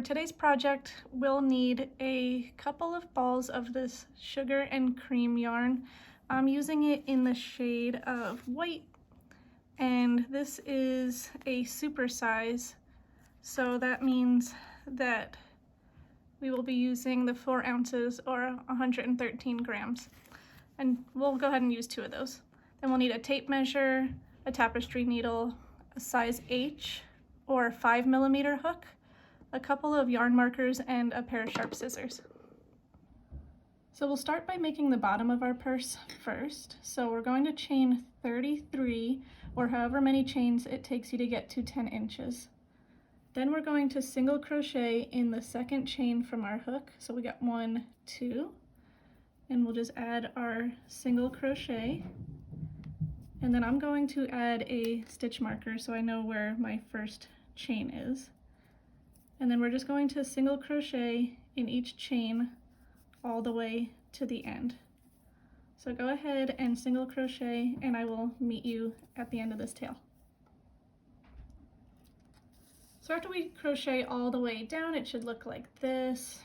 today's project, we'll need a couple of balls of this sugar and cream yarn. I'm using it in the shade of white, and this is a super size, so that means that we will be using the 4 ounces or 113 grams. And we'll go ahead and use 2 of those. Then we'll need a tape measure, a tapestry needle, a size H or 5mm hook, a couple of yarn markers, and a pair of sharp scissors. So we'll start by making the bottom of our purse first. So we're going to chain 33 or however many chains it takes you to get to 10 inches. Then we're going to single crochet in the second chain from our hook. So we got 1, 2, and we'll just add our single crochet. And then I'm going to add a stitch marker so I know where my first chain is. And then we're just going to single crochet in each chain all the way to the end. So go ahead and single crochet, and I will meet you at the end of this tail. So after we crochet all the way down, it should look like this.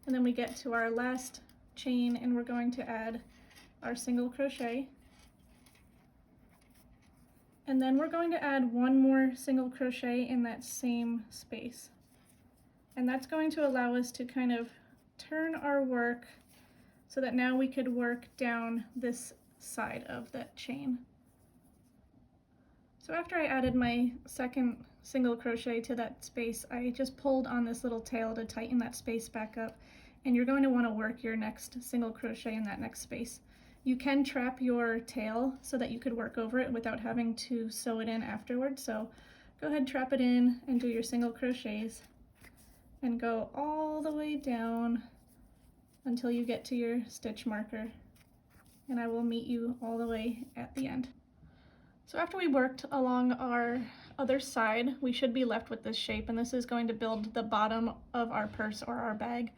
And then we get to our last chain, and we're going to add our single crochet. And then we're going to add 1 more single crochet in that same space. And that's going to allow us to kind of turn our work so that now we could work down this side of that chain. So after I added my second single crochet to that space, I just pulled on this little tail to tighten that space back up, and you're going to want to work your next single crochet in that next space. You can trap your tail so that you could work over it without having to sew it in afterwards, so go ahead, trap it in and do your single crochets and go all the way down until you get to your stitch marker, and I will meet you all the way at the end. So after we worked along our other side, we should be left with this shape, and this is going to build the bottom of our purse or our bag.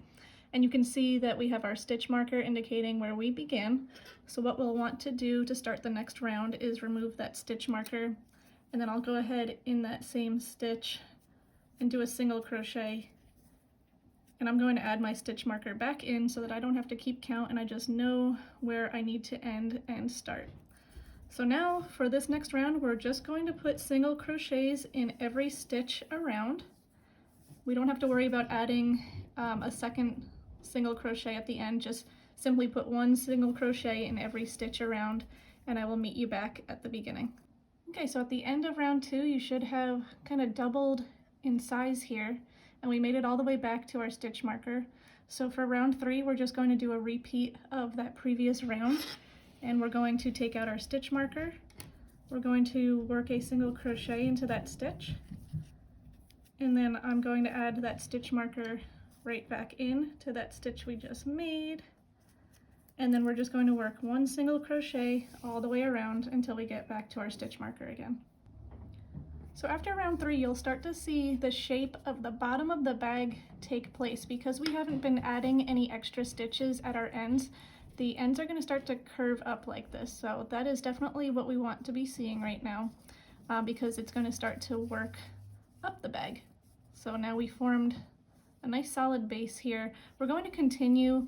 And you can see that we have our stitch marker indicating where we began. So what we'll want to do to start the next round is remove that stitch marker, and then I'll go ahead in that same stitch and do a single crochet. And I'm going to add my stitch marker back in so that I don't have to keep count and I just know where I need to end and start. So now for this next round, we're just going to put single crochets in every stitch around. We don't have to worry about adding a second single crochet at the end. Just simply put 1 single crochet in every stitch around, and I will meet you back at the beginning. Okay, so at the end of round 2, you should have kind of doubled in size here, and we made it all the way back to our stitch marker. So for round 3, we're just going to do a repeat of that previous round, and we're going to take out our stitch marker. We're going to work a single crochet into that stitch, and then I'm going to add that stitch marker right back in to that stitch we just made, and then we're just going to work 1 single crochet all the way around until we get back to our stitch marker again. So after round 3, you'll start to see the shape of the bottom of the bag take place. Because we haven't been adding any extra stitches at our ends, the ends are going to start to curve up like this. So that is definitely what we want to be seeing right now, because it's going to start to work up the bag. So now we formed a nice solid base here. We're going to continue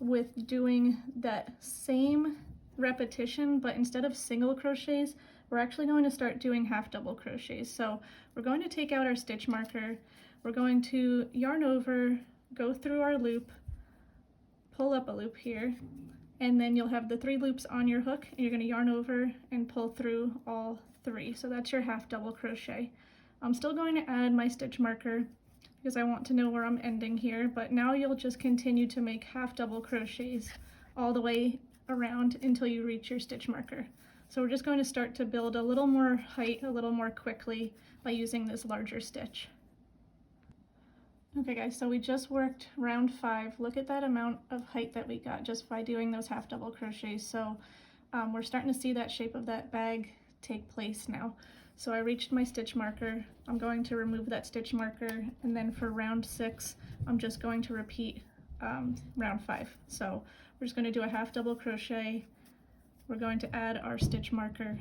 with doing that same repetition, but instead of single crochets, we're actually going to start doing half double crochets. So we're going to take out our stitch marker, we're going to yarn over, go through our loop, pull up a loop here, and then you'll have the 3 loops on your hook, and you're going to yarn over and pull through all 3. So that's your half double crochet. I'm still going to add my stitch marker because I want to know where I'm ending here, but now you'll just continue to make half double crochets all the way around until you reach your stitch marker. So we're just going to start to build a little more height a little more quickly by using this larger stitch. Okay guys, so we just worked round 5. Look at that amount of height that we got just by doing those half double crochets. So we're starting to see that shape of that bag take place now. So I reached my stitch marker, I'm going to remove that stitch marker, and then for round 6, I'm just going to repeat round 5. So we're just going to do a half double crochet, we're going to add our stitch marker,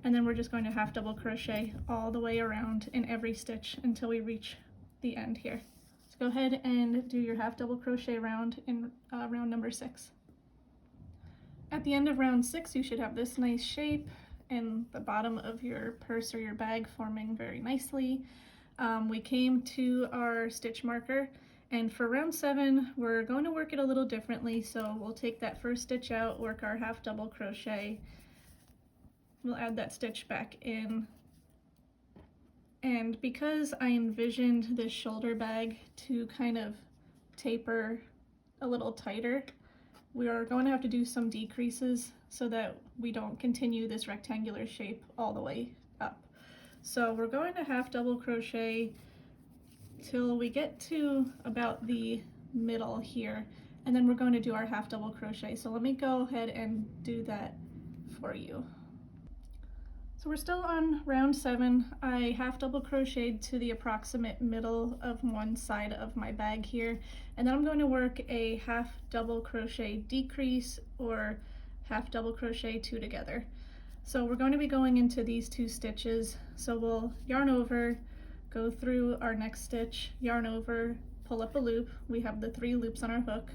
and then we're just going to half double crochet all the way around in every stitch until we reach the end here. So go ahead and do your half double crochet round in round number 6. At the end of round 6, you should have this nice shape and the bottom of your purse or your bag forming very nicely. We came to our stitch marker, and for round 7 we're going to work it a little differently. So we'll take that first stitch out, work our half double crochet, we'll add that stitch back in, and because I envisioned this shoulder bag to kind of taper a little tighter, we are going to have to do some decreases so that we don't continue this rectangular shape all the way up. So we're going to half double crochet till we get to about the middle here, and then we're going to do our half double crochet. So let me go ahead and do that for you. So we're still on round 7. I half double crocheted to the approximate middle of one side of my bag here, and then I'm going to work a half double crochet decrease or half double crochet 2 together. So we're going to be going into these 2 stitches. So we'll yarn over, go through our next stitch, yarn over, pull up a loop. We have the 3 loops on our hook.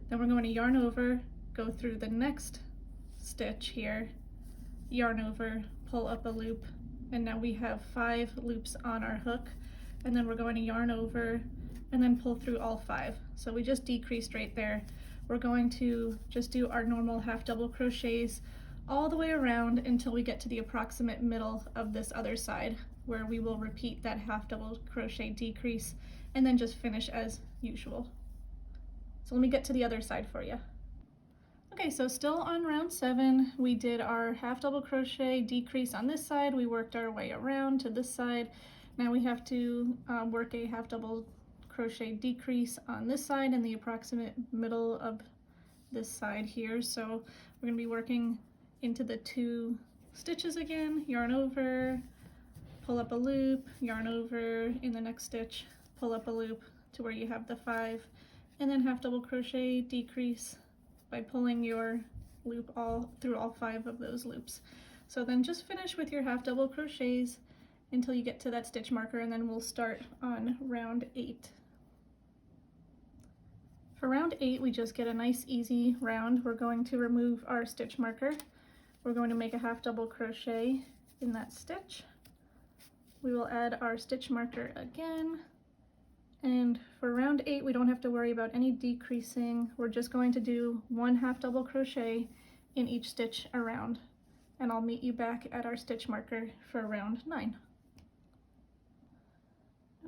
Then we're going to yarn over, go through the next stitch here, yarn over, pull up a loop, and now we have 5 loops on our hook. And then we're going to yarn over and then pull through all 5. So we just decreased right there. We're going to just do our normal half double crochets all the way around until we get to the approximate middle of this other side, where we will repeat that half double crochet decrease and then just finish as usual. So let me get to the other side for you. Okay, so still on round 7, we did our half double crochet decrease on this side. We worked our way around to this side. Now we have to work a half double crochet decrease on this side in the approximate middle of this side here. So we're going to be working into the 2 stitches again, yarn over, pull up a loop, yarn over in the next stitch, pull up a loop to where you have the 5, and then half double crochet decrease by pulling your loop through all 5 of those loops. So then just finish with your half double crochets until you get to that stitch marker, and then we'll start on round 8. For round 8, we just get a nice easy round. We're going to remove our stitch marker. We're going to make a half double crochet in that stitch. We will add our stitch marker again. And for round 8, we don't have to worry about any decreasing. We're just going to do 1 half double crochet in each stitch around. And I'll meet you back at our stitch marker for round 9.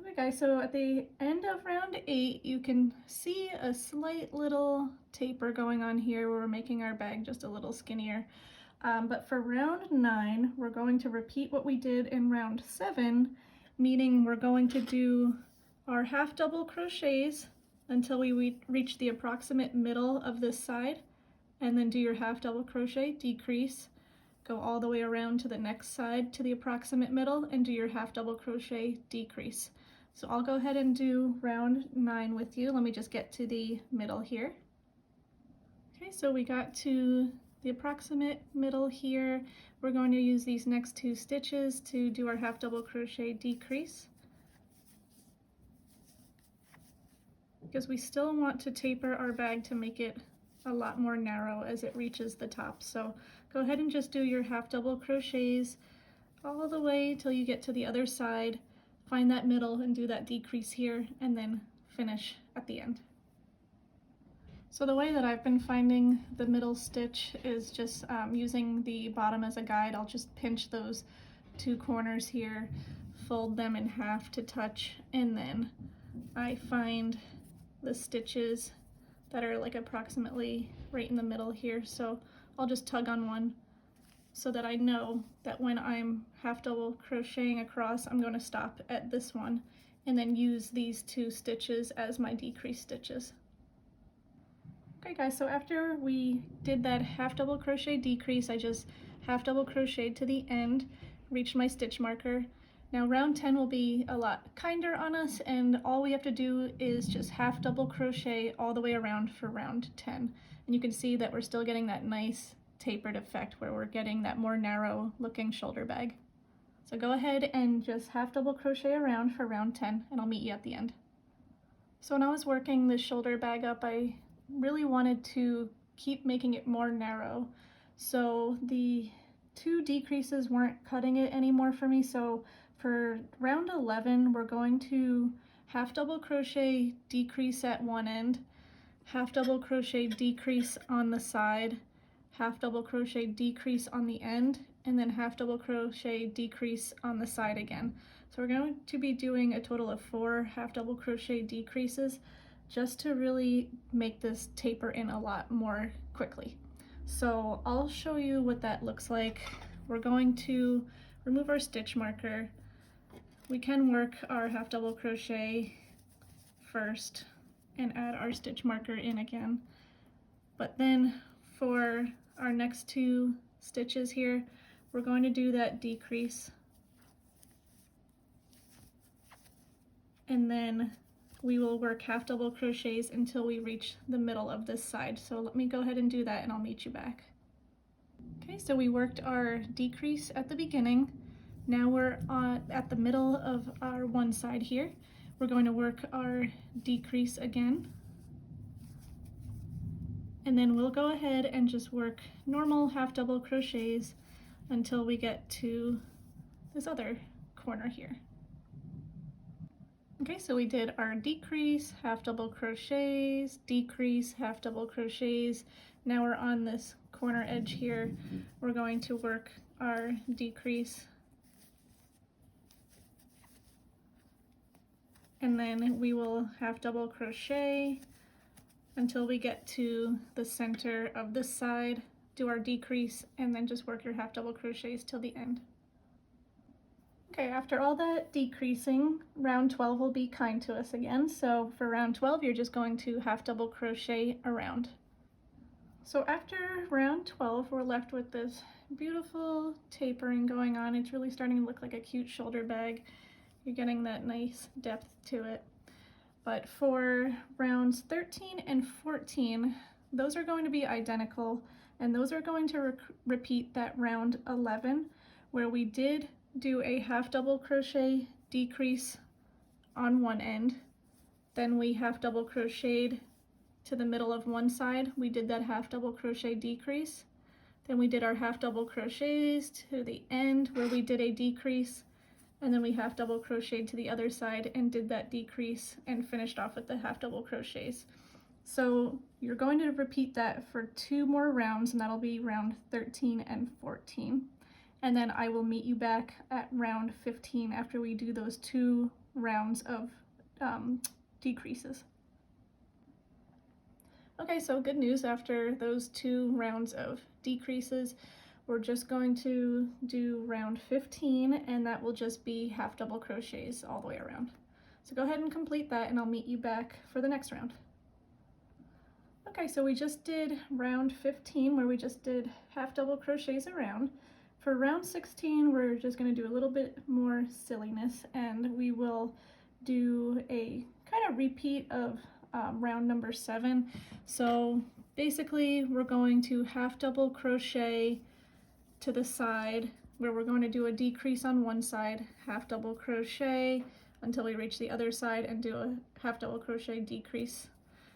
Okay guys, so at the end of round 8, you can see a slight little taper going on here where we're making our bag just a little skinnier. But for round 9, we're going to repeat what we did in round 7, meaning we're going to do our half double crochets until we reach the approximate middle of this side, and then do your half double crochet decrease, go all the way around to the next side to the approximate middle, and do your half double crochet decrease. So I'll go ahead and do round 9 with you. Let me just get to the middle here. Okay, so we got to the approximate middle here. We're going to use these next 2 stitches to do our half double crochet decrease, because we still want to taper our bag to make it a lot more narrow as it reaches the top. So go ahead and just do your half double crochets all the way till you get to the other side, find that middle and do that decrease here, and then finish at the end. So the way that I've been finding the middle stitch is just using the bottom as a guide. I'll just pinch those 2 corners here, fold them in half to touch, and then I find the stitches that are like approximately right in the middle here. So I'll just tug on one so that I know that when I'm half double crocheting across, I'm going to stop at this one and then use these 2 stitches as my decrease stitches. Okay guys, so after we did that half double crochet decrease, I just half double crocheted to the end, reached my stitch marker. Now round 10 will be a lot kinder on us, and all we have to do is just half double crochet all the way around for round 10. And you can see that we're still getting that nice tapered effect where we're getting that more narrow looking shoulder bag. So go ahead and just half double crochet around for round 10 and I'll meet you at the end. So when I was working the shoulder bag up, I really wanted to keep making it more narrow. So the 2 decreases weren't cutting it anymore for me. So for round 11, we're going to half double crochet decrease at one end, half double crochet decrease on the side, half double crochet decrease on the end, and then half double crochet decrease on the side again. So we're going to be doing a total of 4 half double crochet decreases just to really make this taper in a lot more quickly. So I'll show you what that looks like. We're going to remove our stitch marker. We can work our half double crochet first and add our stitch marker in again. But then for our next 2 stitches here, we're going to do that decrease. And then we will work half double crochets until we reach the middle of this side. So let me go ahead and do that and I'll meet you back. Okay, so we worked our decrease at the beginning. Now we're at the middle of our one side here. We're going to work our decrease again. And then we'll go ahead and just work normal half double crochets until we get to this other corner here. Okay, so we did our decrease, half double crochets, decrease, half double crochets. Now we're on this corner edge here. We're going to work our decrease. And then we will half double crochet until we get to the center of this side, do our decrease, and then just work your half double crochets till the end. Okay, after all that decreasing, round 12 will be kind to us again. So for round 12, you're just going to half double crochet around. So after round 12, we're left with this beautiful tapering going on. It's really starting to look like a cute shoulder bag. You're getting that nice depth to it. But for rounds 13 and 14, those are going to be identical, and those are going to repeat that round 11, where we did do a half double crochet decrease on one end, then we half double crocheted to the middle of one side, we did that half double crochet decrease, then we did our half double crochets to the end where we did a decrease, and then we half double crocheted to the other side and did that decrease and finished off with the half double crochets. So you're going to repeat that for 2 more rounds, and that'll be round 13 and 14. And then I will meet you back at round 15 after we do those 2 rounds of decreases. Okay, so good news, after those 2 rounds of decreases, we're just going to do round 15, and that will just be half double crochets all the way around. So go ahead and complete that and I'll meet you back for the next round. Okay, so we just did round 15 where we just did half double crochets around. For round 16, we're just going to do a little bit more silliness, and we will do a kind of repeat of round number 7. So basically, we're going to half double crochet to the side where we're going to do a decrease on one side, half double crochet until we reach the other side and do a half double crochet decrease.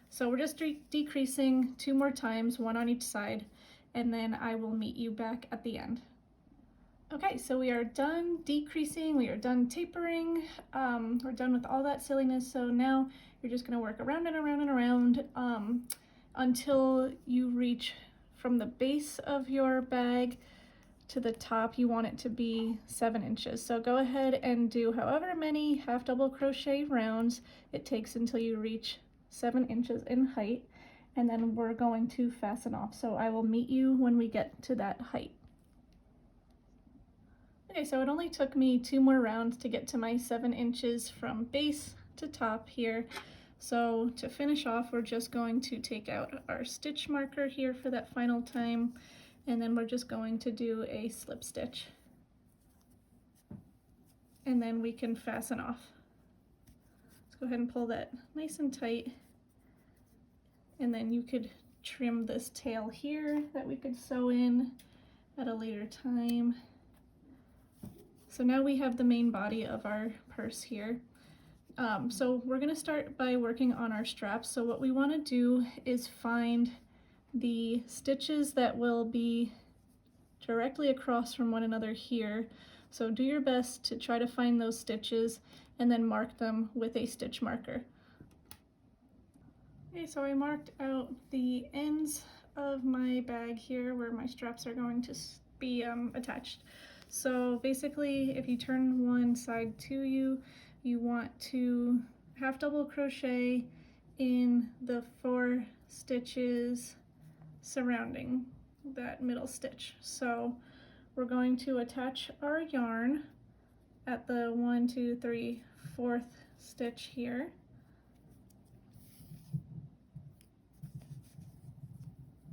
So we're just decreasing 2 more times, 1 on each side, and then I will meet you back at the end. Okay, so we are done decreasing, we are done tapering, we're done with all that silliness. So now you're just gonna work around and around and around until you reach from the base of your bag to the top. You want it to be 7 inches. So go ahead and do however many half double crochet rounds it takes until you reach 7 inches in height, and then we're going to fasten off. So I will meet you when we get to that height. Okay, so it only took me 2 more rounds to get to my 7 inches from base to top here. So to finish off, we're just going to take out our stitch marker here for that final time, and then we're just going to do a slip stitch. And then we can fasten off. Let's go ahead and pull that nice and tight. And then you could trim this tail here that we could sew in at a later time. So now we have the main body of our purse here. So we're going to start by working on our straps. So what we want to do is find the stitches that will be directly across from one another here. So do your best to try to find those stitches and then mark them with a stitch marker. Okay, so I marked out the ends of my bag here where my straps are going to be attached. So basically, if you turn one side to you, you want to half double crochet in the 4 stitches surrounding that middle stitch. So we're going to attach our yarn at the 1, 2, 3, 4th stitch here.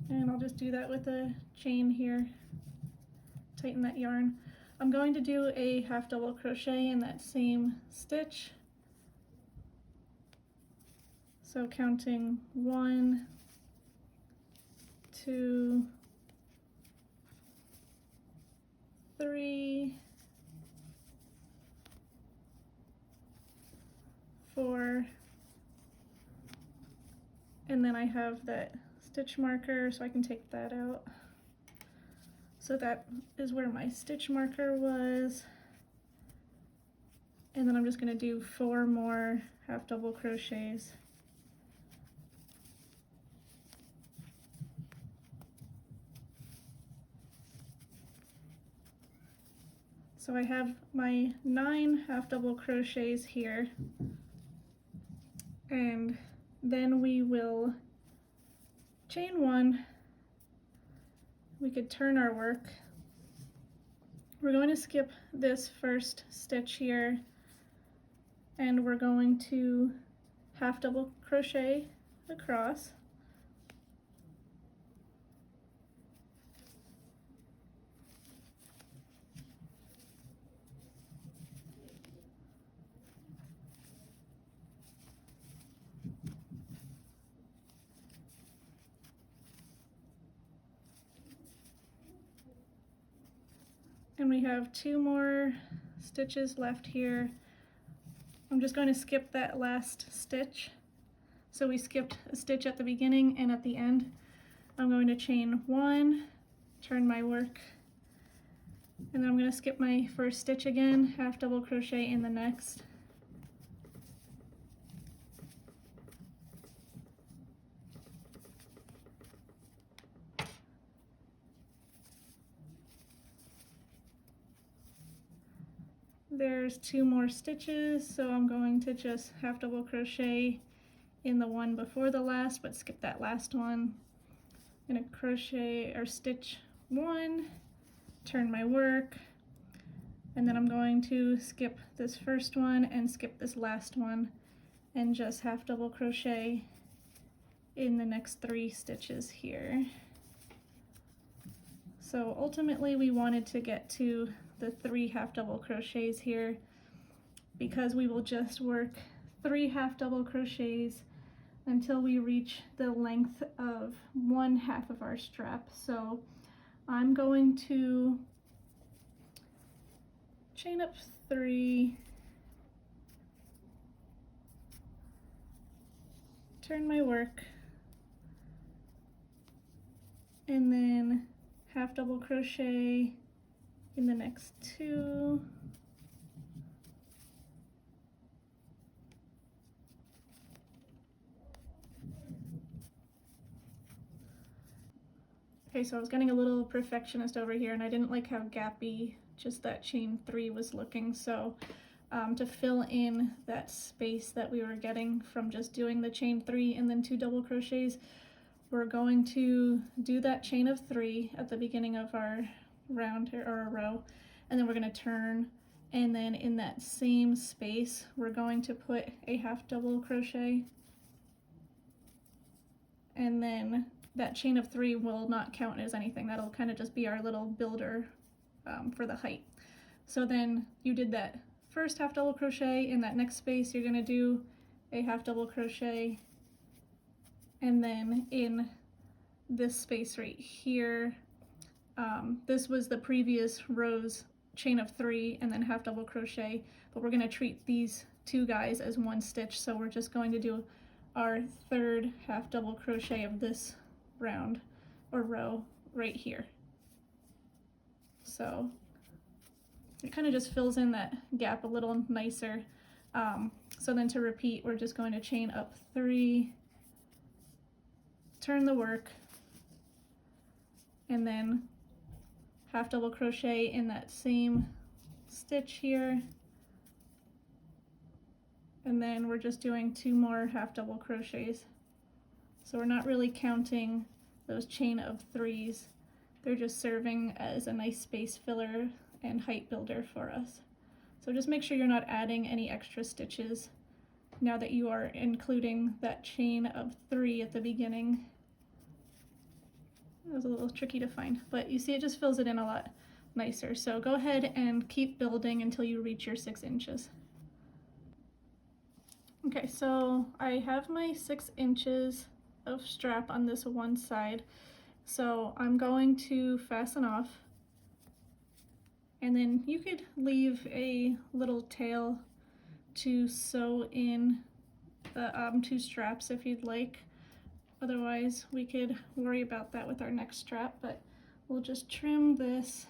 And I'll just do that with a chain here, tighten that yarn. I'm going to do a half double crochet in that same stitch. So counting 1, 2, 3, 4, and then I have that stitch marker, so I can take that out. So that is where my stitch marker was. And then I'm just going to do 4 more half double crochets. So I have my 9 half double crochets here. And then we will chain 1. We could turn our work. We're going to skip this first stitch here, and we're going to half double crochet across. And we have 2 more stitches left here. I'm just going to skip that last stitch. So we skipped a stitch at the beginning and at the end. I'm going to chain 1, turn my work, and then I'm going to skip my first stitch again, half double crochet in the next. There's 2 more stitches, so I'm going to just half double crochet in the one before the last, but skip that last one. I'm going to crochet or stitch 1, turn my work, and then I'm going to skip this first one and skip this last one and just half double crochet in the next 3 stitches here. So ultimately we wanted to get to the 3 half double crochets here because we will just work 3 half double crochets until we reach the length of 1/2 of our strap. So I'm going to chain up 3, turn my work, and then half double crochet in the next 2. Okay, so I was getting a little perfectionist over here and I didn't like how gappy just that chain 3 was looking, so to fill in that space that we were getting from just doing the chain 3 and then 2 double crochets, we're going to do that chain of 3 at the beginning of our round or our row, and then we're going to turn, and then in that same space we're going to put a half double crochet, and then that chain of 3 will not count as anything. That'll kind of just be our little builder for the height. So then you did that first half double crochet. In that next space you're going to do a half double crochet, and then in this space right here, this was the previous row's chain of 3 and then half double crochet, but we're going to treat these two guys as one stitch, so we're just going to do our third half double crochet of this round or row right here. So it kind of just fills in that gap a little nicer. So then to repeat, we're just going to chain up 3, turn the work, and then half double crochet in that same stitch here, and then we're just doing 2 more half double crochets. So we're not really counting those chain of 3s, they're just serving as a nice space filler and height builder for us. So just make sure you're not adding any extra stitches now that you are including that chain of 3 at the beginning. It was a little tricky to find, but you see it just fills it in a lot nicer. So go ahead and keep building until you reach your 6 inches. Okay, so I have my 6 inches of strap on this one side, so I'm going to fasten off, and then you could leave a little tail to sew in the 2 straps if you'd like. Otherwise, we could worry about that with our next strap, but we'll just trim this.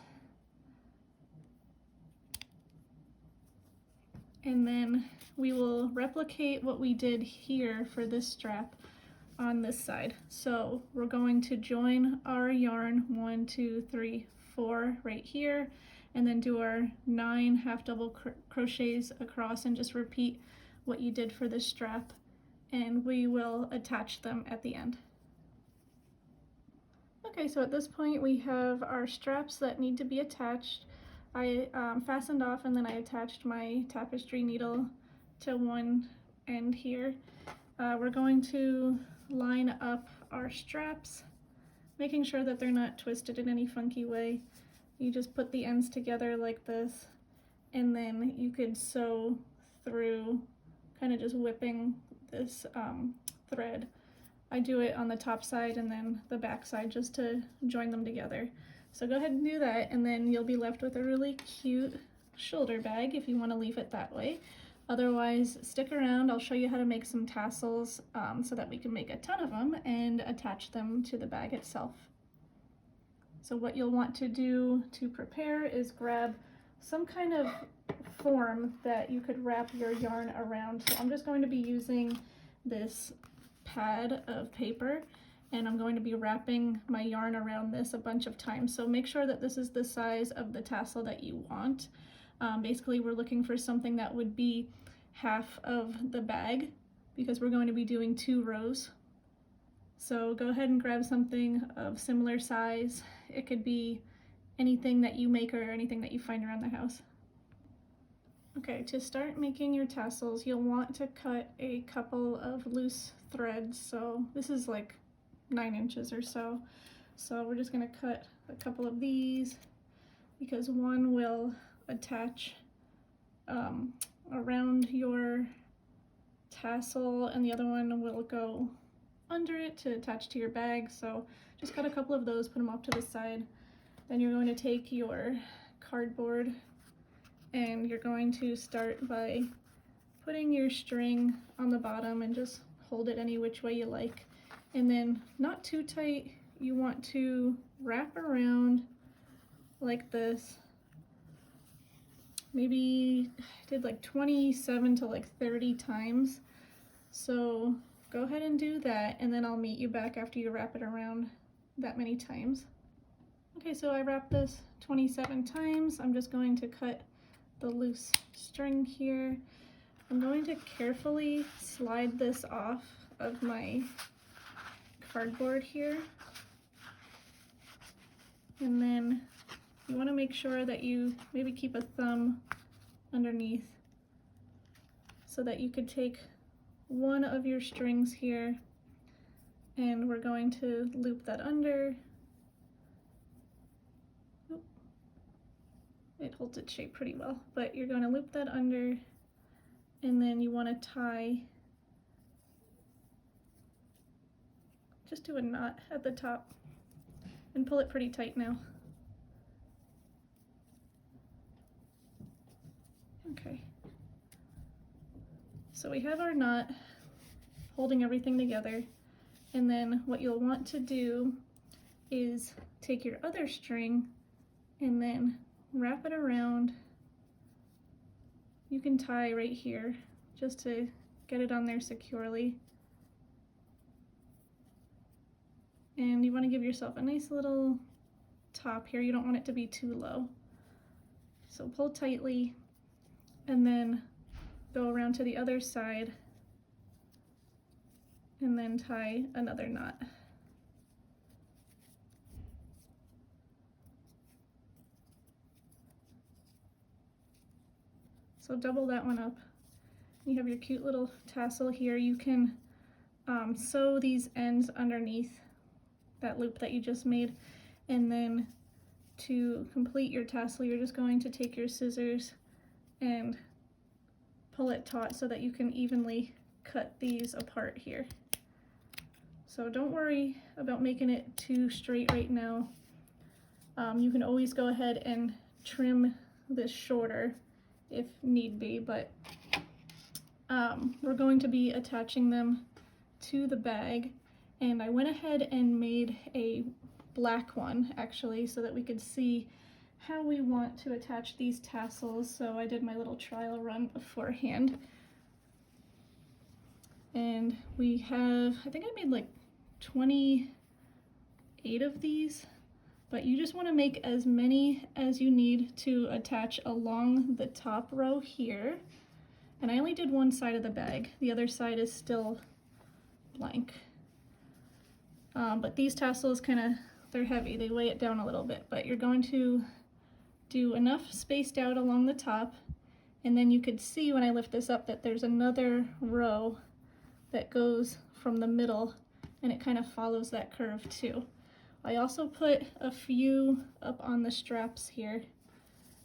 And then we will replicate what we did here for this strap on this side. So we're going to join our yarn 1, 2, 3, 4 right here, and then do our 9 half double crochets across and just repeat what you did for this strap, and we will attach them at the end. Okay, so at this point we have our straps that need to be attached. I fastened off and then I attached my tapestry needle to one end here. We're going to line up our straps, making sure that they're not twisted in any funky way. You just put the ends together like this, and then you could sew through, kind of just whipping this thread. I do it on the top side and then the back side just to join them together. So go ahead and do that, and then you'll be left with a really cute shoulder bag if you want to leave it that way. Otherwise, stick around. I'll show you how to make some tassels so that we can make a ton of them and attach them to the bag itself. So what you'll want to do to prepare is grab some kind of form that you could wrap your yarn around. So I'm just going to be using this pad of paper, and I'm going to be wrapping my yarn around this a bunch of times. So make sure that this is the size of the tassel that you want. Basically, we're looking for something that would be half of the bag because we're going to be doing 2 rows. So go ahead and grab something of similar size. It could be anything that you make or anything that you find around the house. Okay, to start making your tassels, you'll want to cut a couple of loose threads. So this is like 9 inches or so. So we're just going to cut a couple of these because one will attach around your tassel and the other one will go under it to attach to your bag. So just cut a couple of those, put them off to the side. Then you're going to take your cardboard and you're going to start by putting your string on the bottom and just hold it any which way you like. And then not too tight, you want to wrap around like this. Maybe I did like 27 to like 30 times. So go ahead and do that, and then I'll meet you back after you wrap it around that many times. Okay, so I wrapped this 27 times. I'm just going to cut the loose string here. I'm going to carefully slide this off of my cardboard here. And then you want to make sure that you maybe keep a thumb underneath so that you could take one of your strings here and we're going to loop that under. Oop. It holds its shape pretty well, but you're going to loop that under and then you want to tie, just do a knot at the top and pull it pretty tight now. Okay. So we have our knot holding everything together, and then what you'll want to do is take your other string and then wrap it around. You can tie right here just to get it on there securely. And you want to give yourself a nice little top here. You don't want it to be too low. So pull tightly and then go around to the other side and then tie another knot. So double that one up. You have your cute little tassel here. You can sew these ends underneath that loop that you just made, and then to complete your tassel you're just going to take your scissors and pull it taut so that you can evenly cut these apart here. So don't worry about making it too straight right now. You can always go ahead and trim this shorter if need be, but we're going to be attaching them to the bag, and I went ahead and made a black one actually so that we could see how we want to attach these tassels. So I did my little trial run beforehand, and we have, I think I made like 28 of these, but you just want to make as many as you need to attach along the top row here. And I only did one side of the bag, the other side is still blank. But these tassels they're heavy, they weigh it down a little bit, but you're going to do enough spaced out along the top, and then you could see when I lift this up that there's another row that goes from the middle, and it kind of follows that curve too. I also put a few up on the straps here,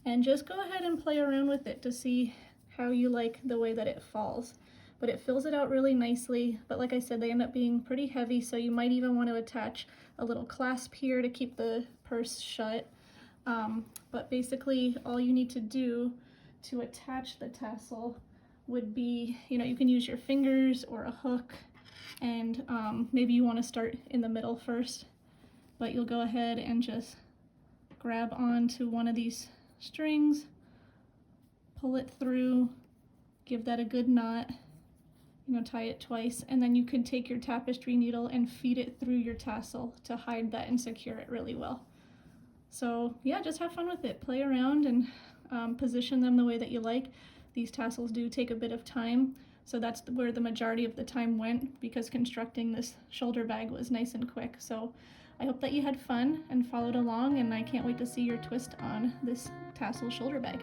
and just go ahead and play around with it to see how you like the way that it falls. But it fills it out really nicely, but like I said, they end up being pretty heavy, so you might even want to attach a little clasp here to keep the purse shut. But basically all you need to do to attach the tassel would be, you can use your fingers or a hook, and maybe you want to start in the middle first, but you'll go ahead and just grab onto one of these strings, pull it through, give that a good knot, tie it twice, and then you can take your tapestry needle and feed it through your tassel to hide that and secure it really well. So yeah, just have fun with it, play around, and position them the way that you like. These tassels do take a bit of time, so that's where the majority of the time went, because constructing this shoulder bag was nice and quick. So I hope that you had fun and followed along, and I can't wait to see your twist on this tassel shoulder bag.